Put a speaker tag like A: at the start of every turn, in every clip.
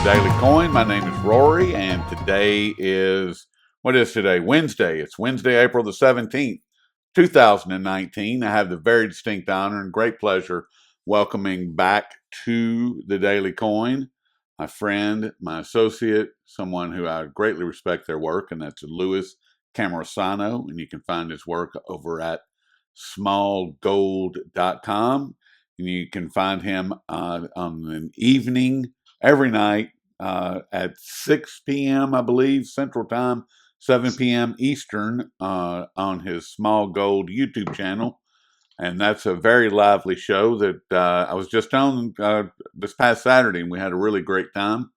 A: Daily Coin. My name is Rory, and today is, what is today? Wednesday. It's Wednesday, April the 17th, 2019. I have the very distinct honor and great pleasure welcoming back to the Daily Coin my friend, my associate, someone who I greatly respect their work, and that's Louis Cammarosano, and you can find his work over at smallgold.com. And you can find him on an evening every night at 6 p.m., I believe, Central Time, 7 p.m. Eastern on his Small Gold YouTube channel. And that's a very lively show that I was just on this past Saturday, and we had a really great time.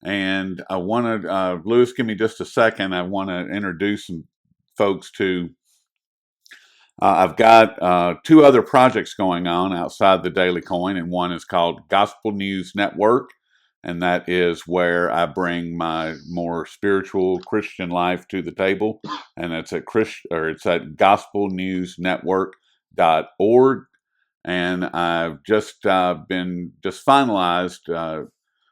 A: And I wanted, Louis, give me just a second. I want to introduce some folks to, I've got two other projects going on outside the Daily Coin, and one is called Gospel News Network. And that is where I bring my more spiritual Christian life to the table. And it's at gospelnewsnetwork.org. And I've just been finalized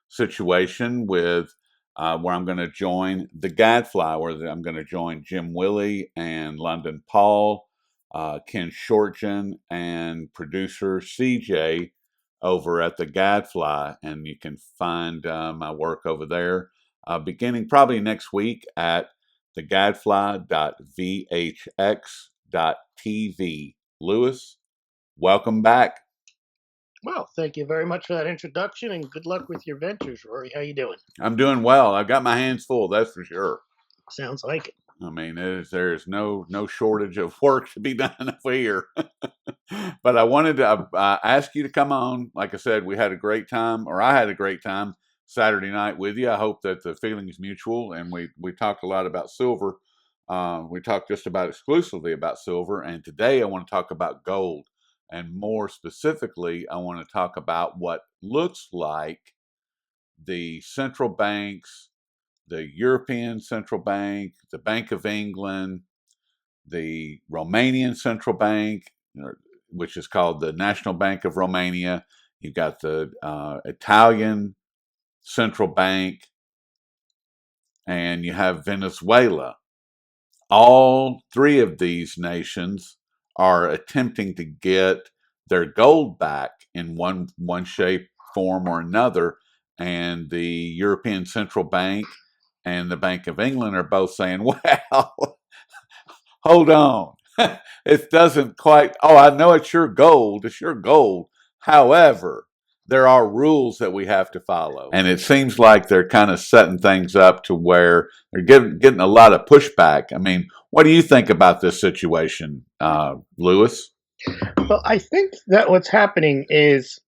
A: situation with where I'm going to join the Gadfly, where I'm going to join Jim Willie and London Paul, Ken Shortgen, and producer CJ over at the Gadfly. And you can find my work over there beginning probably next week at thegadfly.vhx.tv. Louis, welcome back.
B: Well, thank you very much for that introduction, and good luck with your ventures, Rory. How you doing?
A: I'm doing well. I've got my hands full, that's for sure.
B: Sounds like it.
A: I mean, there's no shortage of work to be done here. But I wanted to ask you to come on. Like I said, we had a great time, or I had a great time Saturday night with you. I hope that the feeling is mutual, and we talked a lot about silver. We talked just about exclusively about silver, and today I want to talk about gold. And more specifically, I want to talk about what looks like the central banks, the European Central Bank, the Bank of England, the Romanian Central Bank, which is called the National Bank of Romania. You've got the Italian Central Bank, and you have Venezuela. All three of these nations are attempting to get their gold back in one shape, form, or another. And the European Central Bank and the Bank of England are both saying, well, hold on. It doesn't quite, I know it's your gold. It's your gold. However, there are rules that we have to follow. And it seems like they're kind of setting things up to where they're getting a lot of pushback. I mean, what do you think about this situation, Louis?
B: Well, I think that what's happening is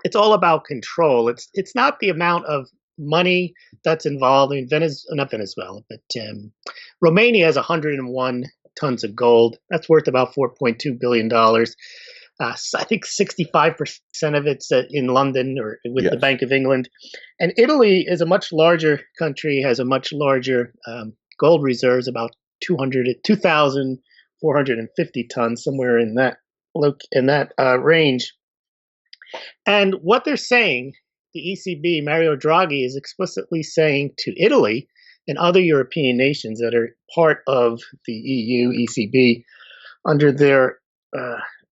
B: it's all about control. It's not the amount of money that's involved in not Venezuela, but Romania has 101 tons of gold. That's worth about $4.2 billion. I think 65% of it's in London or with the Bank of England. And Italy is a much larger country, has a much larger gold reserves, about 2,450 tons, somewhere in that range. And what they're saying, the ECB, Mario Draghi, is explicitly saying to Italy and other European nations that are part of the EU, ECB, under their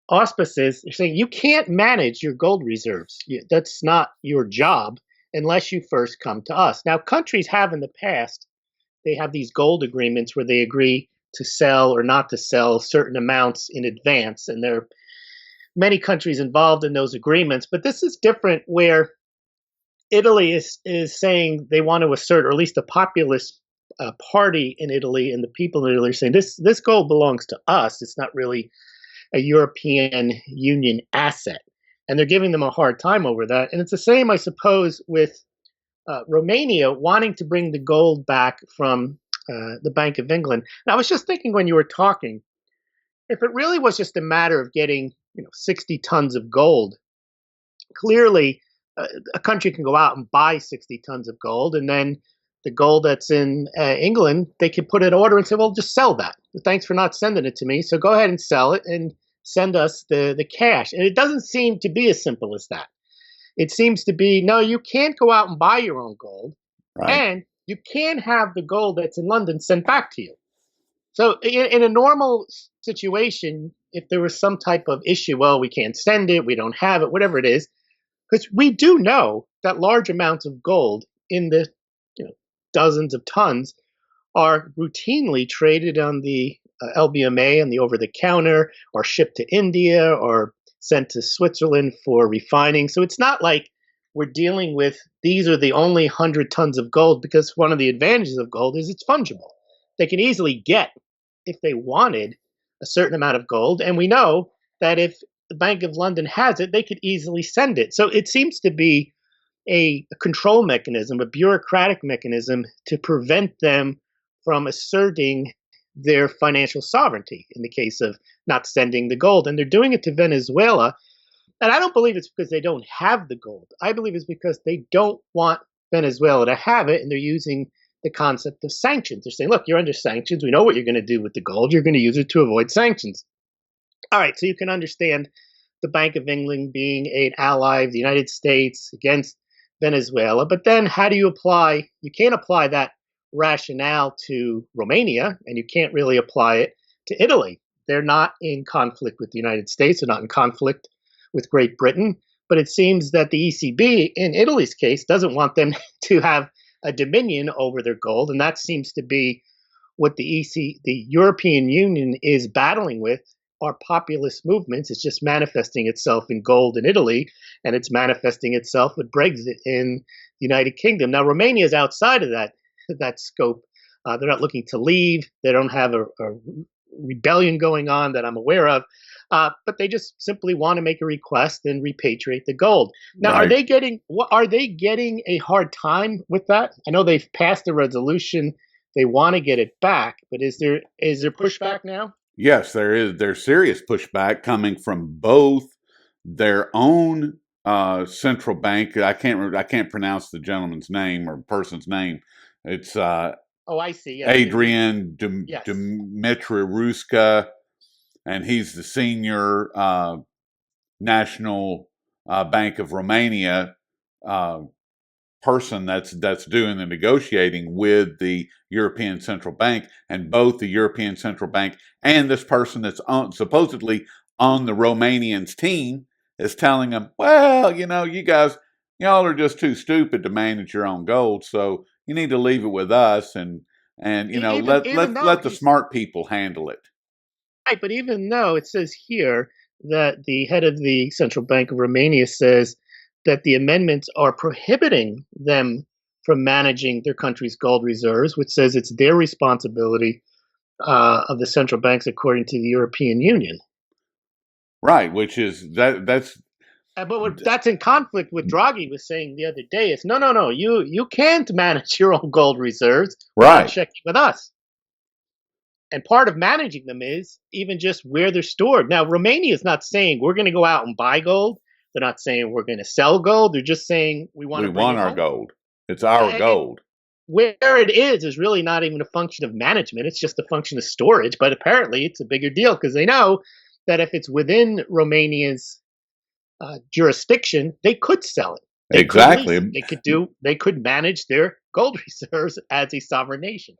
B: auspices, they're saying you can't manage your gold reserves. That's not your job unless you first come to us. Now, countries have in the past, they have these gold agreements where they agree to sell or not to sell certain amounts in advance. And there are many countries involved in those agreements. But this is different, where Italy is saying they want to assert, or at least the populist party in Italy and the people in Italy are saying this gold belongs to us. It's not really a European Union asset. And they're giving them a hard time over that. And it's the same, I suppose, with Romania wanting to bring the gold back from the Bank of England. And I was just thinking when you were talking, if it really was just a matter of getting 60 tons of gold, clearly a country can go out and buy 60 tons of gold, and then the gold that's in England, they can put an order and say, well, just sell that. Thanks for not sending it to me. So go ahead and sell it and send us the cash. And it doesn't seem to be as simple as that. It seems to be, no, you can't go out and buy your own gold,
A: Right.
B: and you can have the gold that's in London sent back to you. So in a normal situation, if there was some type of issue, well, we can't send it, we don't have it, whatever it is, because we do know that large amounts of gold in the dozens of tons are routinely traded on the LBMA and the over the counter, or shipped to India, or sent to Switzerland for refining. So it's not like we're dealing with these are the only 100 tons of gold, because one of the advantages of gold is it's fungible. They can easily get, if they wanted, a certain amount of gold. And we know that if the Bank of London has it, they could easily send it. So it seems to be a control mechanism, a bureaucratic mechanism to prevent them from asserting their financial sovereignty in the case of not sending the gold. And they're doing it to Venezuela. And I don't believe it's because they don't have the gold. I believe it's because they don't want Venezuela to have it, and they're using the concept of sanctions. They're saying, look, you're under sanctions. We know what you're going to do with the gold. You're going to use it to avoid sanctions. All right, so you can understand the Bank of England being an ally of the United States against Venezuela. But then how do you apply? You can't apply that rationale to Romania, and you can't really apply it to Italy. They're not in conflict with the United States. They're not in conflict with Great Britain. But it seems that the ECB, in Italy's case, doesn't want them to have a dominion over their gold. And that seems to be what the European Union is battling with, are populist movements. It's just manifesting itself in gold in Italy, and it's manifesting itself with Brexit in the United Kingdom. Now, Romania is outside of that scope. They're not looking to leave. They don't have a rebellion going on that I'm aware of. But they just simply want to make a request and repatriate the gold. Now,
A: Right.
B: are they getting a hard time with that? I know they've passed a resolution. They want to get it back, but is there pushback now?
A: Yes, there is. There's serious pushback coming from both their own central bank. I can't pronounce the gentleman's name or person's name. It's
B: Oh, I see. Yes,
A: Adrian
B: yes.
A: Ruska, and he's the senior National Bank of Romania person that's doing the negotiating with the European Central Bank. And both the European Central Bank and this person that's supposedly on the Romanians team is telling them, well, you guys, y'all are just too stupid to manage your own gold, so you need to leave it with us, and let the smart people handle it.
B: Right, but even though it says here that the head of the Central Bank of Romania says that the amendments are prohibiting them from managing their country's gold reserves, which says it's their responsibility of the central banks according to the European Union.
A: Right, which is that's
B: but that's in conflict with Draghi was saying the other day. It's no, you can't manage your own gold reserves without checking with us. And part of managing them is even just where they're stored. Now, Romania is not saying we're going to go out and buy gold. They're not saying we're going to sell gold. They're just saying we want
A: our gold. It's our gold.
B: Where it is really not even a function of management. It's just a function of storage. But apparently it's a bigger deal because they know that if it's within Romania's jurisdiction, they could sell it.
A: Exactly.
B: They could manage their gold reserves as a sovereign nation.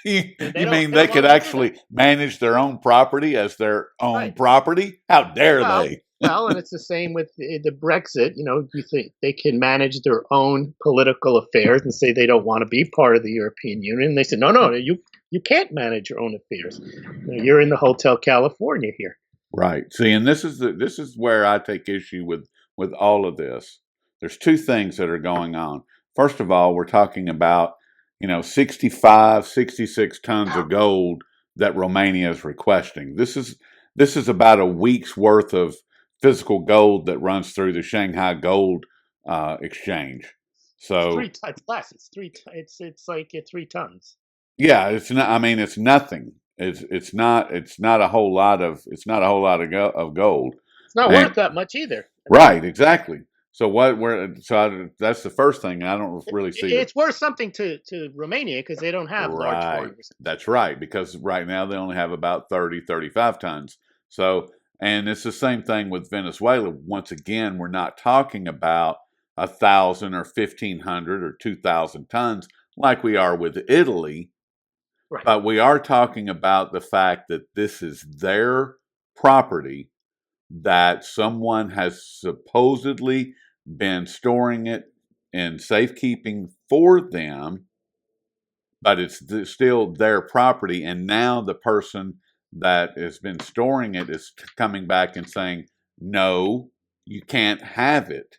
A: You mean they could actually manage their own property as their own property? How dare they?
B: Well, and it's the same with the Brexit. You think they can manage their own political affairs and say they don't want to be part of the European Union. And they said, no, you can't manage your own affairs. You're in the Hotel California here.
A: Right. See, and this is where I take issue with all of this. There's two things that are going on. First of all, we're talking about, 65, 66 tons of gold that Romania is requesting. This is about a week's worth of physical gold that runs through the Shanghai Gold Exchange. So
B: it's less. It's like 3 tons.
A: Yeah, it's not. I mean, it's nothing. It's not a whole lot of of gold.
B: It's not worth that much either.
A: Right, exactly. So that's the first thing. I don't really see
B: it's worth something to Romania because they don't have large foreign reserves.
A: That's right, because right now they only have about 30, 35 tons. So And it's the same thing with Venezuela. Once again, we're not talking about 1,000 or 1,500 or 2,000 tons like we are with Italy,
B: Right.
A: but we are talking about the fact that this is their property, that someone has supposedly been storing it in safekeeping for them, but it's still their property. And now the person that has been storing it is coming back and saying, no, you can't have it,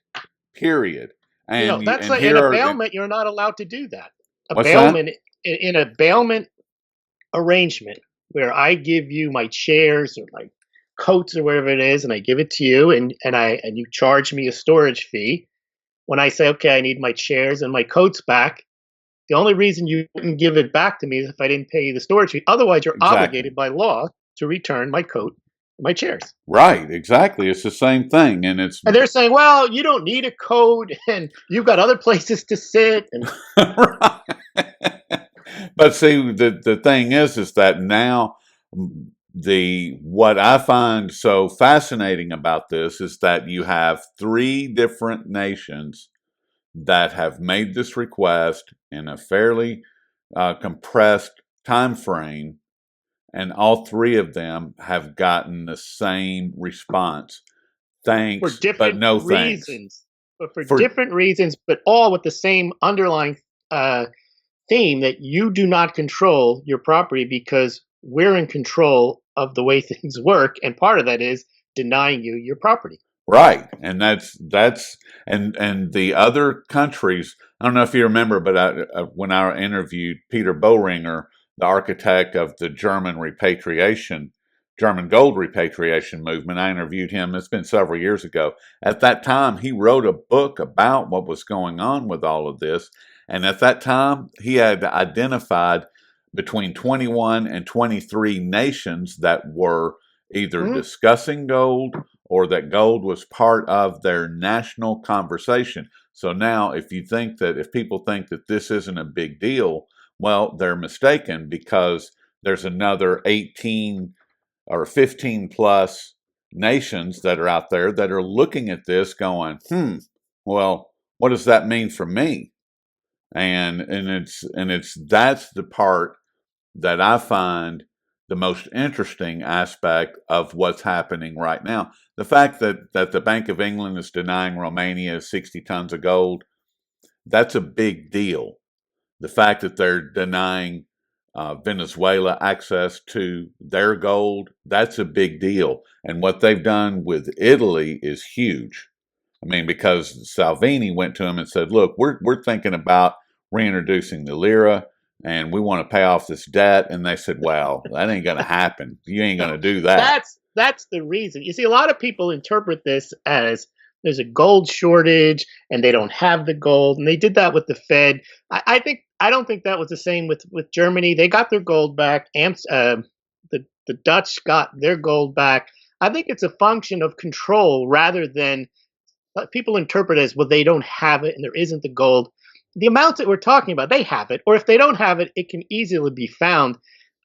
A: period. And
B: That's
A: and
B: like in
A: here
B: a
A: are,
B: bailment, you're not allowed to do that. A
A: what's that?
B: bailment in a bailment arrangement where I give you my chairs or my coats or whatever it is, and I give it to you, and you charge me a storage fee. When I say, okay, I need my chairs and my coats back, the only reason you wouldn't give it back to me is if I didn't pay you the storage fee. Otherwise, you're
A: Exactly.
B: obligated by law to return my coat and my chairs.
A: Right, exactly. It's the same thing. And it's
B: And they're saying, well, you don't need a coat and you've got other places to sit. And
A: right. But see, the thing is that now the what I find so fascinating about this is that you have three different nations that have made this request in a fairly compressed time frame, and all three of them have gotten the same response:
B: for
A: thanks, but
B: different
A: no thanks.
B: reasons, but for
A: For
B: different reasons, but all with the same underlying uh, theme that you do not control your property because we're in control of the way things work. And part of that is denying you your property.
A: Right, and that's and the other countries. I don't know if you remember, but when I interviewed Peter Boehringer, the architect of the German gold repatriation movement, I interviewed him. It's been several years ago. At that time, he wrote a book about what was going on with all of this, and at that time, he had identified between 21 and 23 nations that were either
B: Mm-hmm.
A: discussing gold or that gold was part of their national conversation. So now, if people think that this isn't a big deal, well, they're mistaken, because there's another 18 or 15 plus nations that are out there that are looking at this going, well, what does that mean for me? And it's that's the part that I find the most interesting aspect of what's happening right now. The fact that the Bank of England is denying Romania 60 tons of gold, that's a big deal. The fact that they're denying Venezuela access to their gold, that's a big deal. And what they've done with Italy is huge. I mean, because Salvini went to him and said, "Look, we're thinking about reintroducing the lira, and we want to pay off this debt." And they said, "Well, that ain't going to happen. You ain't going
B: No,
A: to do that."
B: that's the reason. You see, a lot of people interpret this as there's a gold shortage and they don't have the gold, and they did that with the Fed. I don't think that was the same with Germany. They got their gold back. The Dutch got their gold back. I think it's a function of control rather than people interpret as, well, they don't have it and there isn't the gold. The amounts that we're talking about, they have it, or if they don't have it, it can easily be found.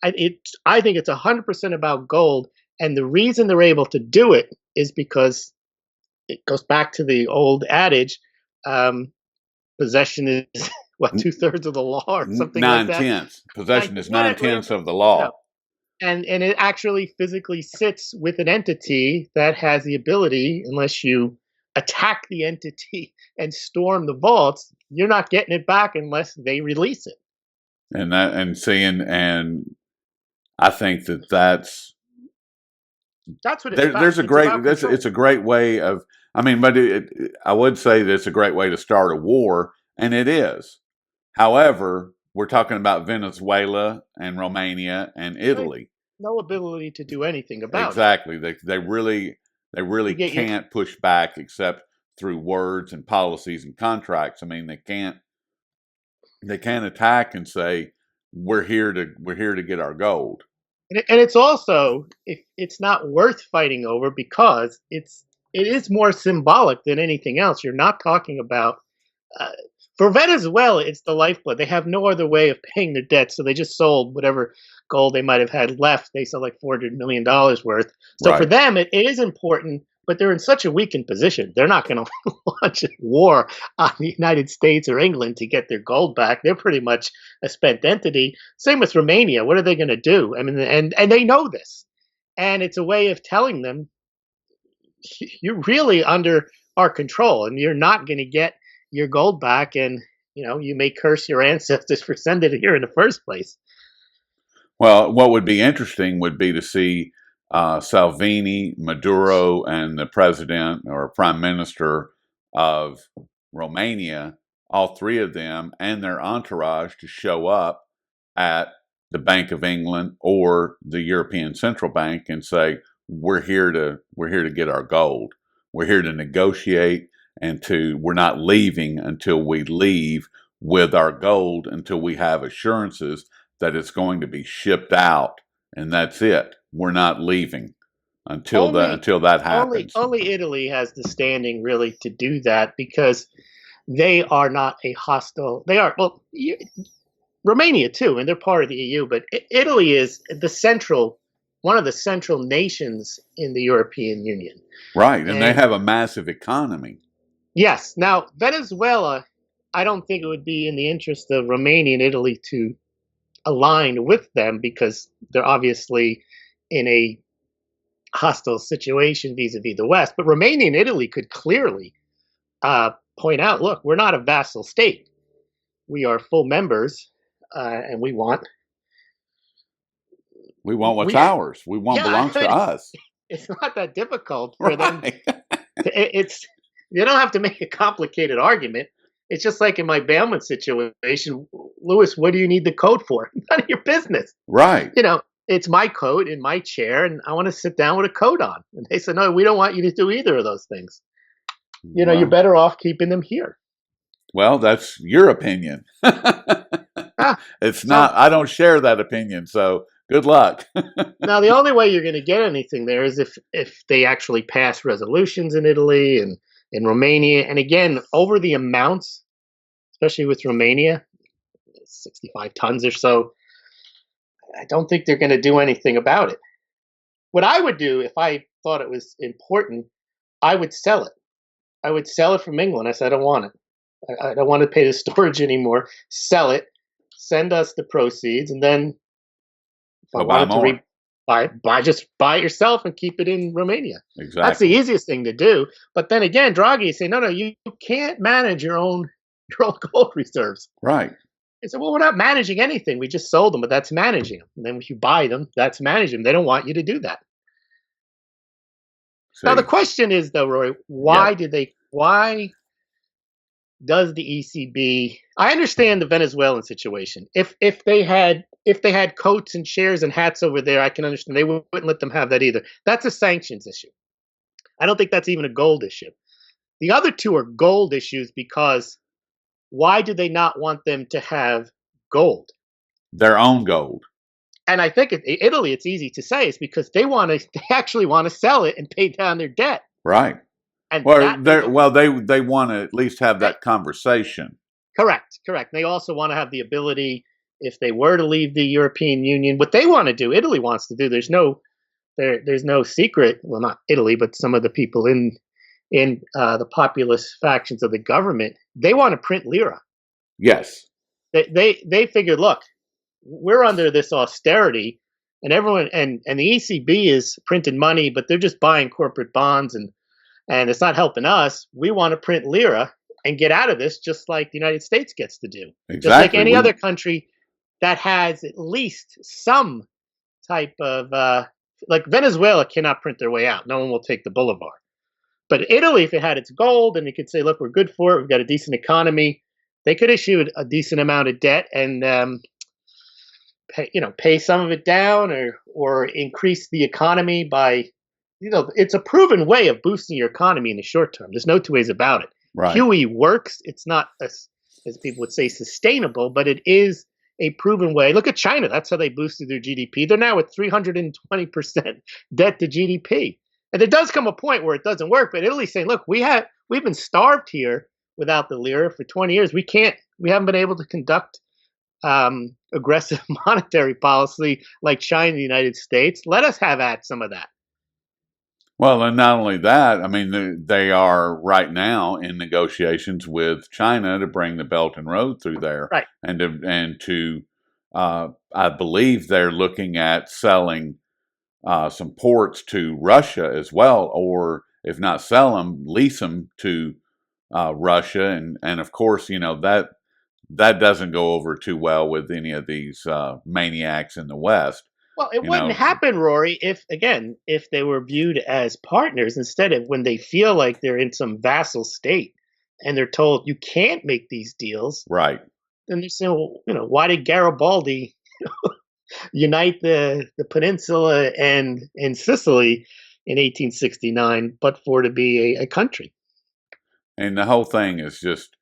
B: I think it's 100% about gold, and the reason they're able to do it is because it goes back to the old adage: um, possession is what, 2/3 of the law, or something like
A: Nine
B: that.
A: tenths possession is nine
B: Whatever,
A: tenths of the
B: you know,
A: law.
B: and it actually physically sits with an entity that has the ability, unless you attack the entity and storm the vaults, you're not getting it back unless they release it.
A: And I think that's
B: That's what it's
A: there,
B: about.
A: there's a
B: It's
A: great
B: about
A: that's
B: control.
A: it's a great way of, I mean, but I would say that it's a great way to start a war, and it is. However, we're talking about Venezuela and Romania and
B: Right?
A: Italy.
B: No ability to do anything about it.
A: Exactly. They really
B: You get your
A: can't push back except through words and policies and contracts. I mean, they can't attack and say, we're here to get our gold.
B: and it's also, it's not worth fighting over because it is more symbolic than anything else. You're not talking about uh, For Venezuela, it's the lifeblood. They have no other way of paying their debt, so they just sold whatever gold they might have had left. They sell like $400 million worth. So for
A: Right.
B: them, it is important, but they're in such a weakened position. They're not going to launch a war on the United States or England to get their gold back. They're pretty much a spent entity. Same with Romania. What are they going to do? I mean, and they know this, and it's a way of telling them you're really under our control, and you're not going to get your gold back, and you may curse your ancestors for sending it here in the first place.
A: Well, what would be interesting would be to see Salvini, Maduro, and the president or prime minister of Romania, all three of them and their entourage, to show up at the Bank of England or the European Central Bank and say, we're here to get our gold. We're here to negotiate, and we're not leaving until we leave with our gold, until we have assurances that it's going to be shipped out, and that's it. We're not leaving until that happens.
B: Only Italy has the standing really to do that, because they are not a hostile. They are, well, Romania too, and they're part of the EU. But Italy is one of the central nations in the European Union.
A: Right, and they have a massive economy.
B: Yes. Now, Venezuela, I don't think it would be in the interest of Romania and Italy to align with them, because they're obviously in a hostile situation vis-a-vis the West. But Romania and Italy could clearly point out, look, we're not a vassal state. We are full members, and we want
A: what's ours. We want belongs to us.
B: It's not that difficult for them. You don't have to make a complicated argument. It's just like in my bailment situation. Louis, what do you need the code for? None of your business.
A: Right.
B: It's my coat in my chair, and I want to sit down with a coat on. And they said, no, we don't want you to do either of those things. You're better off keeping them here.
A: Well, that's your opinion. It's not. I don't share that opinion, so good luck.
B: Now, the only way you're going to get anything there is if they actually pass resolutions in Italy and in Romania. And again, over the amounts, especially with Romania, 65 tons or so, I don't think they're going to do anything about it. What I would do if I thought it was important, I would sell it. I would sell it from England. I said, I don't want it. I don't want to pay the storage anymore. Sell it. Send us the proceeds, and then if I wanted to just buy it yourself and keep it in Romania.
A: Exactly.
B: That's the easiest thing to do. But then again, Draghi is saying, no, you can't manage your own gold reserves.
A: Right.
B: They said, well, we're not managing anything. We just sold them, but that's managing them. And then if you buy them, that's managing them. They don't want you to do that. Now, the question is, though, Rory, why does the ECB? I understand the Venezuelan situation. If they had coats and chairs and hats over there, I can understand. They wouldn't let them have that either. That's a sanctions issue. I don't think that's even a gold issue. The other two are gold issues, because why do they not want them to have gold?
A: Their own gold.
B: And I think in Italy, it's easy to say, it's because they actually want to sell it and pay down their debt.
A: Right.
B: And
A: they want to at least have that conversation.
B: Correct. They also want to have the ability, if they were to leave the European Union, what they want to do, Italy wants to do. There's no secret. Well, not Italy, but some of the people in the populist factions of the government, they want to print lira.
A: Yes.
B: They figured, look, we're under this austerity, and everyone and the ECB is printing money, but they're just buying corporate bonds, and it's not helping us. We want to print lira and get out of this, just like the United States gets to do.
A: Exactly.
B: Just like any other country that has at least some type of like Venezuela cannot print their way out. No one will take the bolivar. But Italy, if it had its gold and it could say, look, we're good for it, we've got a decent economy, they could issue a decent amount of debt and pay some of it down or increase the economy by, it's a proven way of boosting your economy in the short term. There's no two ways about it.
A: Right.
B: QE works. It's not, as people would say, sustainable, but it is a proven way. Look at China. That's how they boosted their GDP. They're now at 320% debt to GDP. And there does come a point where it doesn't work, but Italy's saying, look, we've been starved here. without the lira for 20 years. We haven't been able to conduct aggressive monetary policy like China and the United States. Let us have at some of that.
A: Well, and not only that, I mean, they are right now in negotiations with China to bring the Belt and Road through there,
B: Right.
A: and to I believe they're looking at selling some ports to Russia as well, or if not sell them, lease them to Russia, and of course, that doesn't go over too well with any of these maniacs in the West.
B: Well, it wouldn't happen, Rory, if they were viewed as partners instead of when they feel like they're in some vassal state and they're told you can't make these deals.
A: Right.
B: Then they're saying, well, why did Garibaldi unite the peninsula and Sicily in 1869, but for to be a country?
A: And the whole thing is just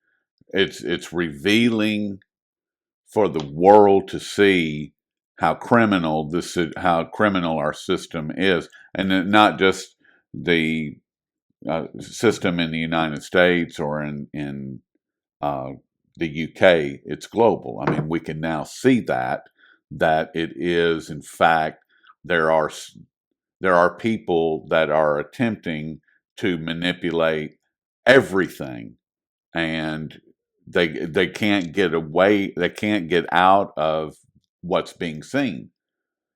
A: it's revealing for the world to see how criminal our system is, and not just the system in the United States or in the UK. It's global. I mean, we can now see that it is, in fact, there are people that are attempting to manipulate everything, and they can't get away. They can't get out of what's being seen.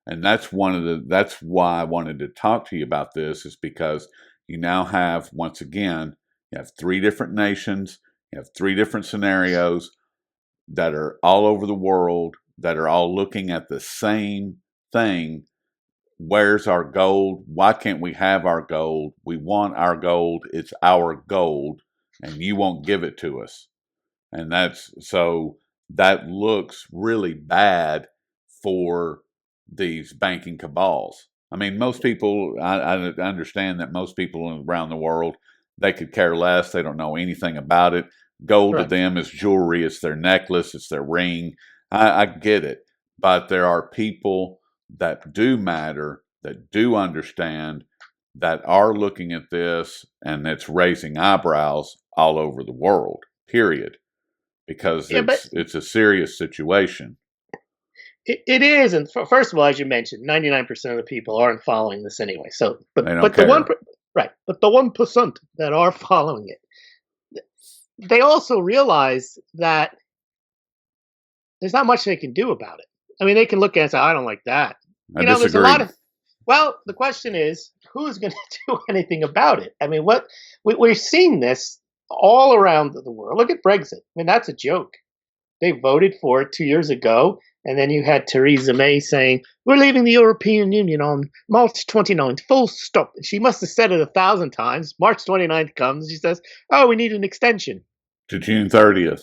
A: And that's why I wanted to talk to you about this, is because you now have, once again, you have three different nations, you have three different scenarios that are all over the world, that are all looking at the same thing. Where's our gold? Why can't we have our gold? We want our gold. It's our gold, and you won't give it to us. And that looks really bad for these banking cabals. I mean, most people, I understand that most people around the world, they could care less. They don't know anything about it. Gold to them is jewelry. It's their necklace. It's their ring. I get it. But there are people that do matter, that do understand, that are looking at this, and it's raising eyebrows all over the world, period. Because it's a serious situation.
B: It is, and first of all, as you mentioned, 99% of the people aren't following this anyway. So, but
A: the
B: 1% that are following it, they also realize that there's not much they can do about it. I mean, they can look at it and say, "I don't like that."
A: I disagree.
B: There's a lot of. Well, the question is, who's going to do anything about it? I mean, we're seeing this all around the world. Look at Brexit. I mean, that's a joke. They voted for it 2 years ago, and then you had Theresa May saying, we're leaving the European Union on March 29th, full stop. She must have said it 1,000 times. March 29th comes, she says, oh, we need an extension.
A: To June 30th.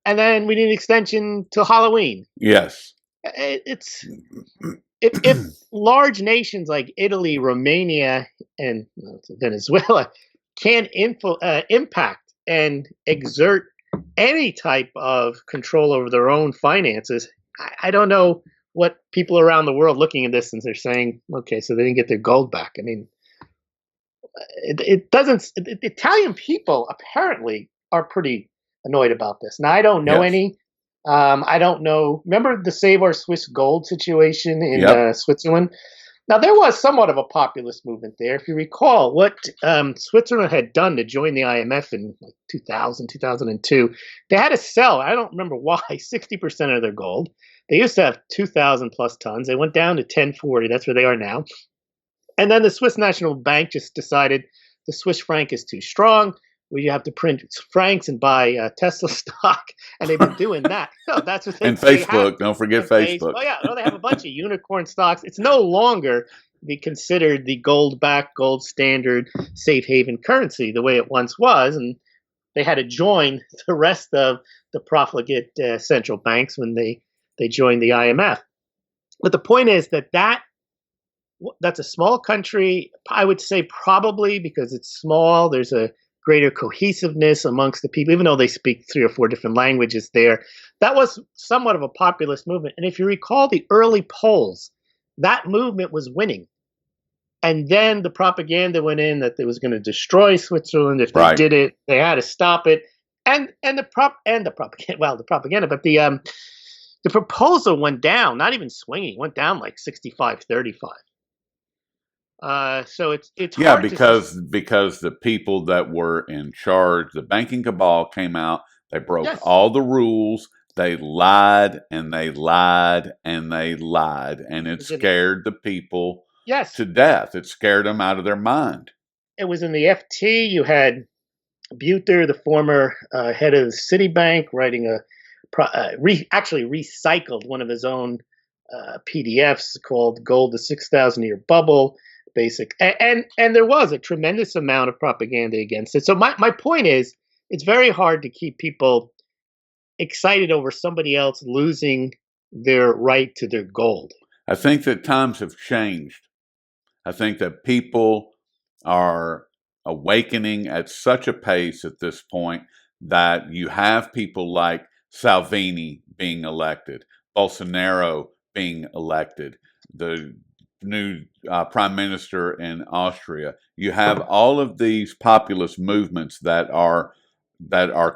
B: And then we need an extension till Halloween.
A: Yes.
B: If large nations like Italy, Romania, and Venezuela can impact and exert any type of control over their own finances, I don't know what people around the world looking at this and they're saying, okay, so they didn't get their gold back. I mean, it doesn't. The Italian people apparently are pretty annoyed about this. Now, I don't know any. I don't know. Remember the Save Our Swiss Gold situation in Switzerland? Now, there was somewhat of a populist movement there. If you recall, what Switzerland had done to join the IMF in like 2000, 2002, they had to sell, I don't remember why, 60% of their gold. They used to have 2,000 plus tons. They went down to 1040. That's where they are now. And then the Swiss National Bank just decided the Swiss franc is too strong. We have to print francs and buy Tesla stock, and they've been doing that. No, that's what
A: and Facebook. Don't forget Facebook.
B: Oh yeah, they have a bunch of unicorn stocks. It's no longer considered the gold-backed, gold standard, safe haven currency the way it once was, and they had to join the rest of the profligate central banks when they joined the IMF. But the point is that's a small country. I would say probably because it's small. There's a greater cohesiveness amongst the people, even though they speak 3 or 4 different languages there. That was somewhat of a populist movement. And if you recall the early polls, that movement was winning. And then the propaganda went in that it was going to destroy Switzerland if they did it. They had to stop it. and the propaganda, well, the propaganda, but the proposal went down, not even swinging, went down like 65-35. So it's
A: Yeah,
B: hard to sus-.
A: because the people that were in charge, the banking cabal came out, they broke
B: Yes,
A: all the rules, they lied and they lied and they lied, and
B: it
A: it
B: was in
A: scared the people
B: yes,
A: to death. It scared them out of their mind.
B: it was in the FT. You had Buter, the former head of Citibank, writing actually recycled one of his own PDFs called "Gold: The 6,000-Year Bubble." Basic, and there was a tremendous amount of propaganda against it. So my point is, it's very hard to keep people excited over somebody else losing their right to their gold.
A: I think that times have changed. I think that people are awakening at such a pace at this point that you have people like Salvini being elected, Bolsonaro being elected, the new prime minister in Austria. You have all of these populist movements that are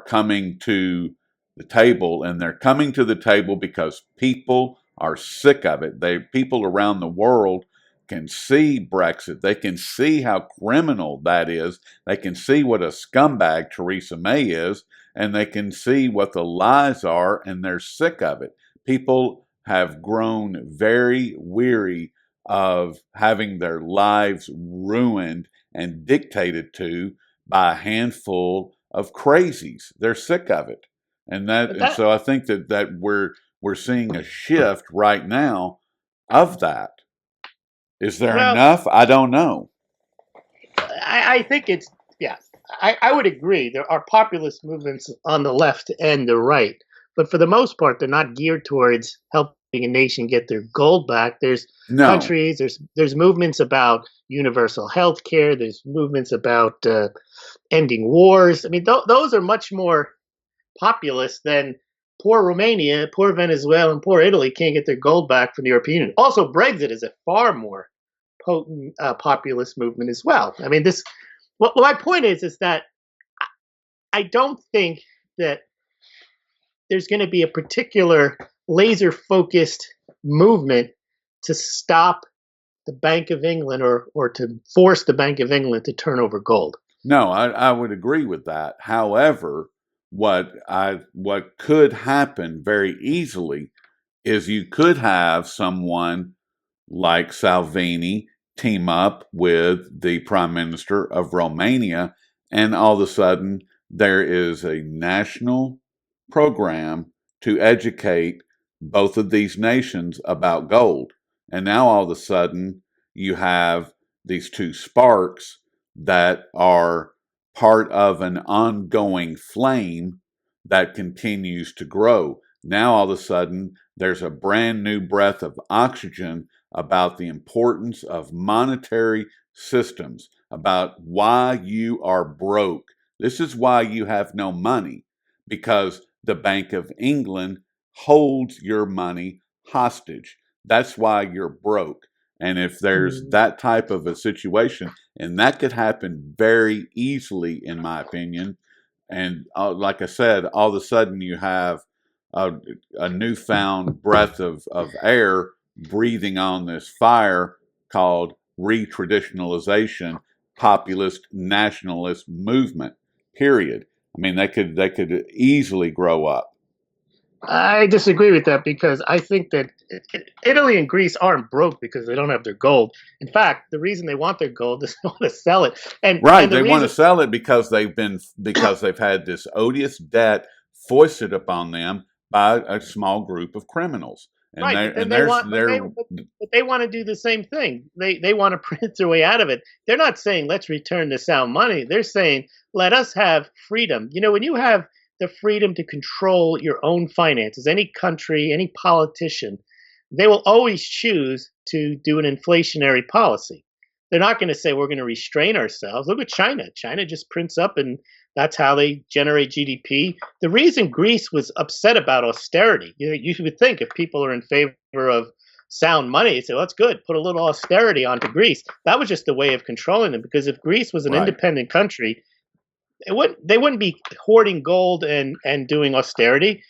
A: coming to the table, and they're coming to the table because people are sick of it. People around the world can see Brexit. They can see how criminal that is. They can see what a scumbag Theresa May is, and they can see what the lies are, and they're sick of it. People have grown very weary of having their lives ruined and dictated to by a handful of crazies. They're sick of it.
B: But
A: And
B: that
A: so I think that we're seeing a shift right now of that. Is there
B: well,
A: enough? I don't know.
B: I think it's yeah. I would agree. There are populist movements on the left and the right, but for the most part, they're not geared towards helping a nation get their gold back. There's
A: No.
B: countries. There's movements about universal health care. There's movements about ending wars. I mean, those are much more populist than poor Romania, poor Venezuela, and poor Italy can't get their gold back from the European Union. Also, Brexit is a far more potent populist movement as well. I mean, this. Well, my point is that I don't think that there's going to be a particular laser focused movement to stop the Bank of England or to force the Bank of England to turn over gold.
A: No, I would agree with that. However, what could happen very easily is you could have someone like Salvini team up with the Prime Minister of Romania, and all of a sudden there is a national program to educate both of these nations about gold. And now all of a sudden you have these two sparks that are part of an ongoing flame that continues to grow. Now all of a sudden there's a brand new breath of oxygen about the importance of monetary systems, about why you are broke. This is why you have no money, because the Bank of England holds your money hostage. That's why you're broke. And if there's
B: Mm.
A: that type of a situation, and that could happen very easily, in my opinion, and like I said, all of a sudden you have a, a newfound breath of air breathing on this fire called retraditionalization, populist nationalist movement. Period. I mean, they could easily grow up.
B: I disagree with that because I think that Italy and Greece aren't broke because they don't have their gold. In fact, the reason they want their gold is they want to sell it,
A: Right.
B: and the
A: They want to
B: reason
A: sell it because they've had this odious debt foisted upon them by a small group of criminals. And
B: right,
A: they
B: but then
A: and
B: they
A: there's
B: want
A: they're
B: but they want to do the same thing. They want to print their way out of it. They're not saying let's return the sound money. They're saying let us have freedom. You know, when you have the freedom to control your own finances, any country, any politician, they will always choose to do an inflationary policy. They're not going to say we're going to restrain ourselves. Look at China. China just prints up and that's how they generate GDP. The reason Greece was upset about austerity, you would think if people are in favor of sound money, you say, well, that's good, put a little austerity onto Greece. That was just a way of controlling them because if Greece was an
A: right.
B: independent country, they wouldn't be hoarding gold and doing austerity.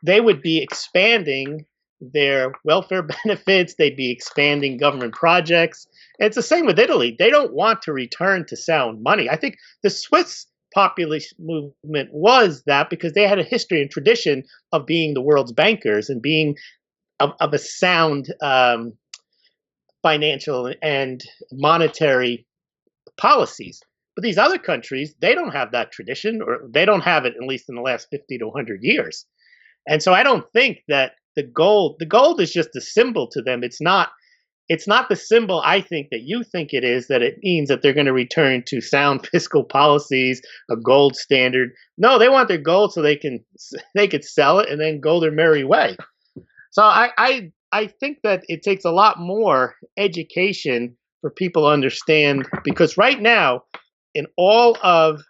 B: They would be expanding their welfare benefits. They'd be expanding government projects. And it's the same with Italy. They don't want to return to sound money. I think the Swiss populist movement was that because they had a history and tradition of being the world's bankers and being of a sound financial and monetary policies. But these other countries, they don't have that tradition, or they don't have it at least in the last 50 to 100 years. And so I don't think that the gold is just a symbol to them. It's not the symbol I think that you think it is, that it means that they're going to return to sound fiscal policies, a gold standard. No, they want their gold so they could sell it and then go their merry way. So I think that it takes a lot more education for people to understand, because right now in all of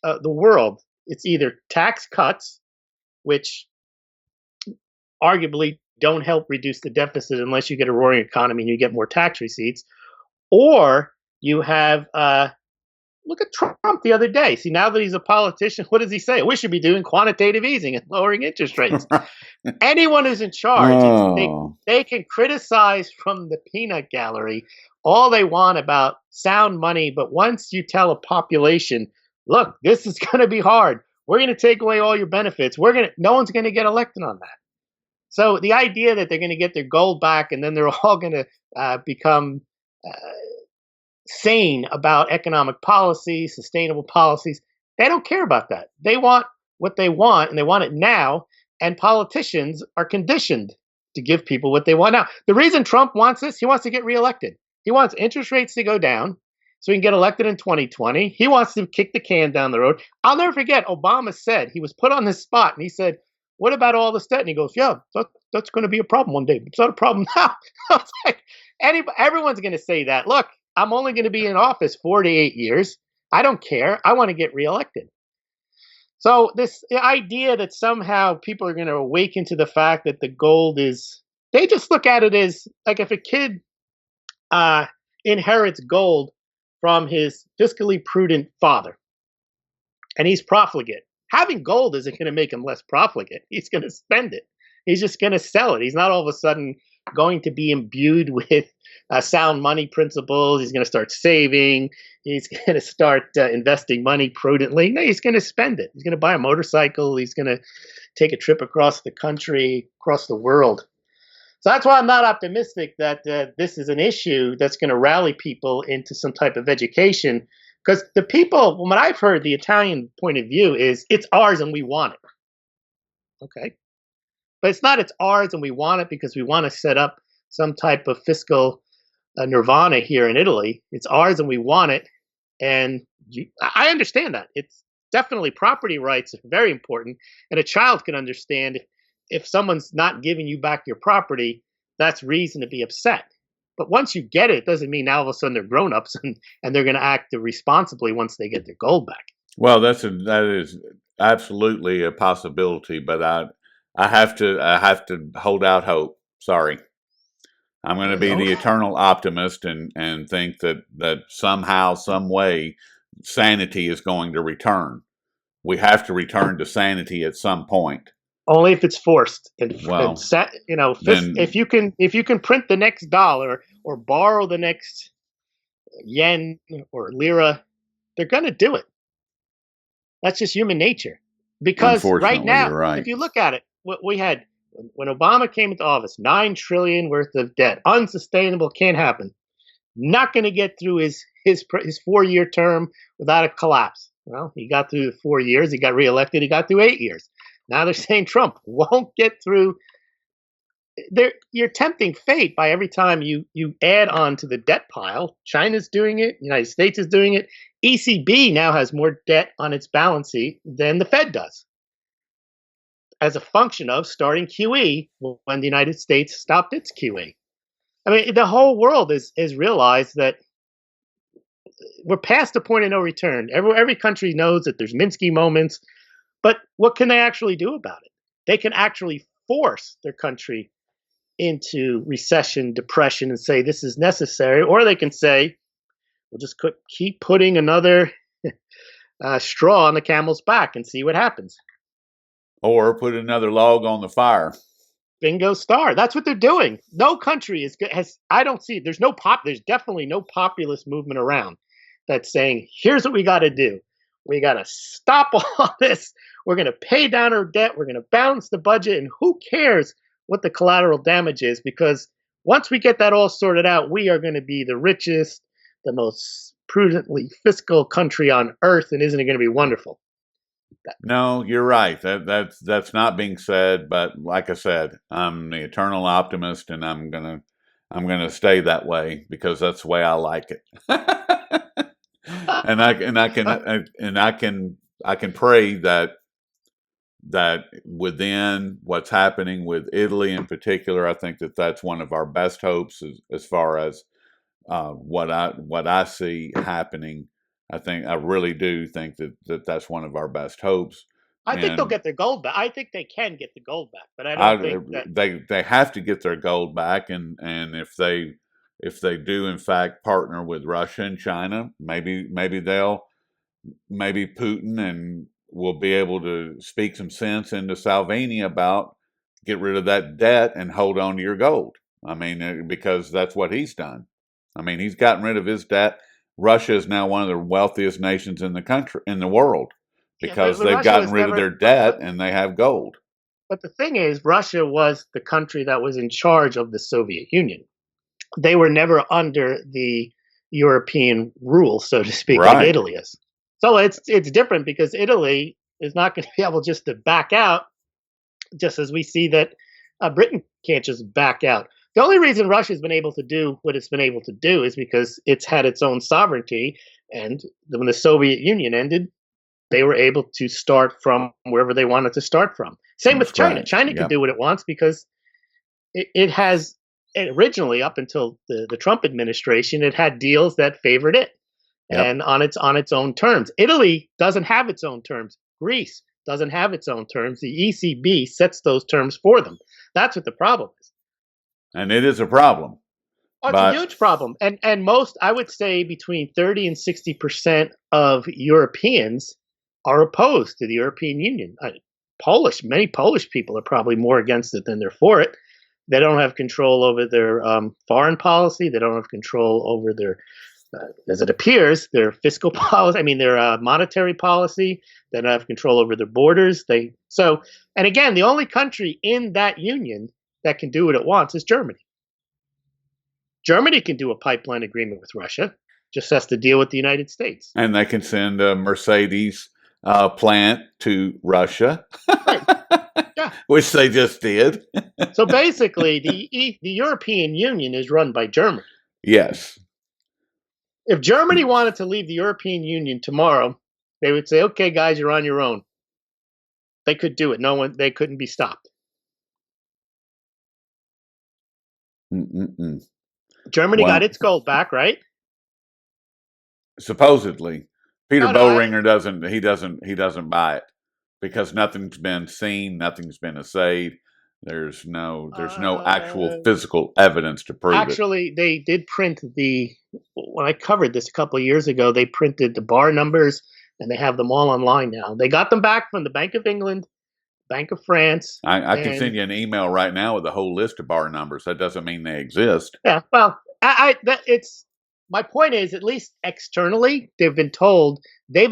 B: the world, it's either tax cuts, which arguably don't help reduce the deficit unless you get a roaring economy and you get more tax receipts, or you have look at Trump the other day. See, now that he's a politician, what does he say? We should be doing quantitative easing and lowering interest rates. Anyone who's in charge, they can criticize from the peanut gallery all they want about sound money, but once you tell a population, look, this is going to be hard, we're going to take away all your benefits, no one's going to get elected on that. So the idea that they're going to get their gold back and then they're all going to become sane about economic policy, sustainable policies, they don't care about that. They want what they want, and they want it now, and politicians are conditioned to give people what they want now. The reason Trump wants this, he wants to get reelected. He wants interest rates to go down so he can get elected in 2020. He wants to kick the can down the road. I'll never forget, Obama said, he was put on this spot, and he said, what about all this debt? And he goes, yeah, that's going to be a problem one day. It's not a problem now. It's like, everyone's going to say that. Look, I'm only going to be in office 4 to 8 years. I don't care. I want to get reelected. So this idea that somehow people are going to awaken to the fact that the gold is, they just look at it as like if a kid inherits gold from his fiscally prudent father and he's profligate. Having gold isn't going to make him less profligate. He's going to spend it. He's just going to sell it. He's not all of a sudden going to be imbued with sound money principles. He's going to start saving. He's going to start investing money prudently. No, he's going to spend it. He's going to buy a motorcycle. He's going to take a trip across the country, across the world. So that's why I'm not optimistic that this is an issue that's going to rally people into some type of education. Because the people, what I've heard, the Italian point of view is it's ours and we want it. Okay. But it's not it's ours and we want it because we want to set up some type of fiscal nirvana here in Italy. It's ours and we want it. And I understand that. It's definitely property rights are very important. And a child can understand if someone's not giving you back your property, that's reason to be upset. But once you get it, it doesn't mean now all of a sudden they're grown-ups and they're going to act responsibly once they get their gold back.
A: Well, that is absolutely a possibility, but I have to hold out hope. Sorry. I'm going to be the eternal optimist and think that somehow, some way, sanity is going to return. We have to return to sanity at some point.
B: Only if it's forced. If you can print the next dollar or borrow the next yen or lira, they're going to do it. That's just human nature. Because right now, if you look at it, what we had when Obama came into office, $9 trillion worth of debt, unsustainable, can't happen. Not going to get through his 4-year term without a collapse. Well, he got through the 4 years. He got reelected. He got through 8 years. Now they're saying Trump won't get through. You're tempting fate by every time you add on to the debt pile. China's doing it. The United States is doing it. ECB now has more debt on its balance sheet than the Fed does, as a function of starting QE when the United States stopped its QE. I mean, the whole world has realized that we're past the point of no return. Every country knows that there's Minsky moments, but what can they actually do about it? They can actually force their country into recession, depression, and say this is necessary, or they can say, we'll just keep putting another straw on the camel's back and see what happens.
A: Or put another log on the fire.
B: Bingo star. That's what they're doing. No country has. I don't see. There's definitely no populist movement around that's saying, here's what we got to do. We got to stop all this. We're going to pay down our debt. We're going to balance the budget. And who cares what the collateral damage is? Because once we get that all sorted out, we are going to be the richest, the most prudently fiscal country on earth. And isn't it going to be wonderful?
A: No, you're right. That's not being said, but like I said, I'm the eternal optimist, and I'm gonna stay that way because that's the way I like it. I can pray that within what's happening with Italy in particular, I think that's one of our best hopes as far as what I see happening. I really do think that's one of our best hopes.
B: I think they'll get their gold back. I think they can get the gold back, but I don't think that
A: they have to get their gold back. And if they do in fact partner with Russia and China, maybe Putin and will be able to speak some sense into Salvini about get rid of that debt and hold on to your gold. I mean, because that's what he's done. I mean, he's gotten rid of his debt. Russia is now one of the wealthiest nations in the world, because they've gotten rid of their debt and they have gold.
B: But the thing is, Russia was the country that was in charge of the Soviet Union. They were never under the European rule, so to speak,
A: Right.
B: like Italy is. So it's different because Italy is not going to be able just to back out, just as we see that Britain can't just back out. The only reason Russia's been able to do what it's been able to do is because it's had its own sovereignty. And when the Soviet Union ended, they were able to start from wherever they wanted to start from. Same with China. China can do what it wants because it has originally, up until the Trump administration, it had deals that favored it. Yep. And on its own terms. Italy doesn't have its own terms. Greece doesn't have its own terms. The ECB sets those terms for them. That's what the problem is.
A: And it is a problem.
B: Oh, it's a huge problem. And most, I would say, between 30 and 60% of Europeans are opposed to the European Union. Many Polish people are probably more against it than they're for it. They don't have control over their foreign policy. They don't have control over their, as it appears, their fiscal policy. I mean, their monetary policy. They don't have control over their borders. And again, the only country in that union that can do what it wants is Germany. Germany can do a pipeline agreement with Russia, just has to deal with the United States.
A: And they can send a Mercedes plant to Russia, right. Yeah. Which they just did.
B: So basically, the European Union is run by Germany.
A: Yes.
B: If Germany wanted to leave the European Union tomorrow, they would say, okay, guys, you're on your own. They could do it. They couldn't be stopped.
A: Mm-mm-mm.
B: Germany got its gold back, right?
A: Supposedly. Peter Boehringer doesn't buy it because nothing's been seen, nothing's been assayed. There's no actual physical evidence to prove it.
B: Actually, they did print when I covered this a couple of years ago, they printed the bar numbers and they have them all online now. They got them back from the Bank of England, Bank of France.
A: I can send you an email right now with a whole list of bar numbers. That doesn't mean they exist.
B: Yeah, well, my point is, at least externally, they've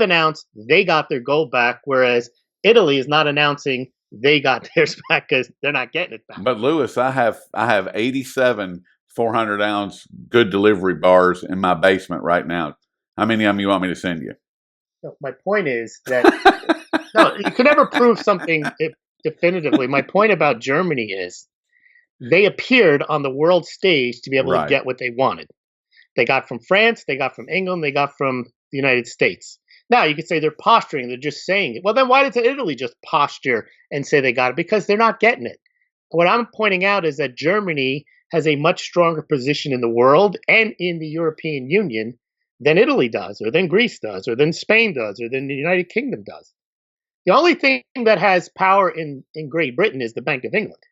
B: announced they got their gold back, whereas Italy is not announcing they got theirs back because they're not getting it back.
A: But Lewis, I have 87 400-ounce good delivery bars in my basement right now. How many of them you want me to send you?
B: No, my point is that no, you can never prove something definitively. My point about Germany is they appeared on the world stage to be able to get what they wanted. They got from France, they got from England, they got from the United States. Now, you could say they're posturing, they're just saying it. Well, then why doesn't Italy just posture and say they got it? Because they're not getting it. What I'm pointing out is that Germany has a much stronger position in the world and in the European Union than Italy does, or than Greece does, or than Spain does, or than the United Kingdom does. The only thing that has power in Great Britain is the Bank of England,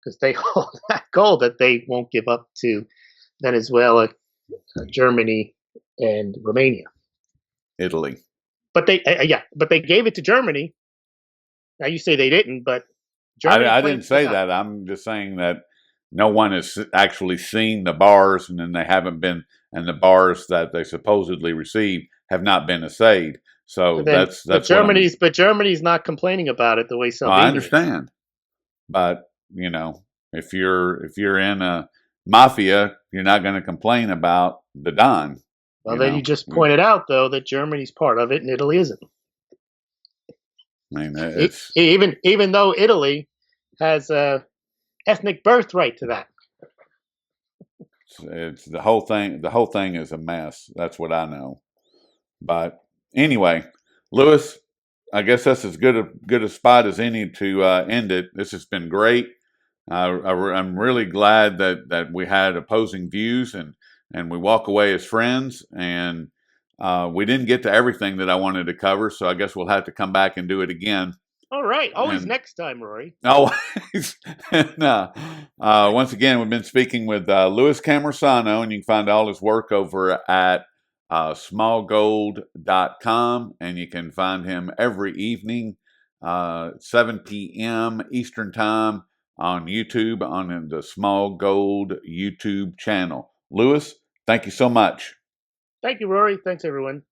B: because they hold that gold that they won't give up to Venezuela, Germany, and Romania.
A: Italy.
B: but they gave it to Germany. Now you say they didn't, but Germany
A: I didn't
B: claims they
A: say
B: got it.
A: that. I'm just saying that no one has actually seen the bars, and then they haven't been, and the bars that they supposedly received have not been assayed. So
B: But then,
A: that's what I'm.
B: But Germany's not complaining about it the way
A: Well, I
B: Salvini is.
A: understand, but if you're in a mafia, you're not going to complain about the Don.
B: Well, then you just
A: I
B: pointed out though that Germany's part of it and Italy isn't.
A: mean, it's
B: Even though Italy has a ethnic birthright to that.
A: it's the whole thing. The whole thing is a mess. That's what I know. But anyway, Lewis, I guess that's as good a spot as any to end it. This has been great. I'm really glad that we had opposing views and we walk away as friends. And we didn't get to everything that I wanted to cover, so I guess we'll have to come back and do it again.
B: All right, always
A: And
B: next time, Rory.
A: always. No. Once again, we've been speaking with Louis Cammarosano, and you can find all his work over at smallgold.com, and you can find him every evening, 7 p.m. Eastern Time on YouTube, on the Small Gold YouTube channel. Louis, thank you so much.
B: Thank you, Rory. Thanks, everyone.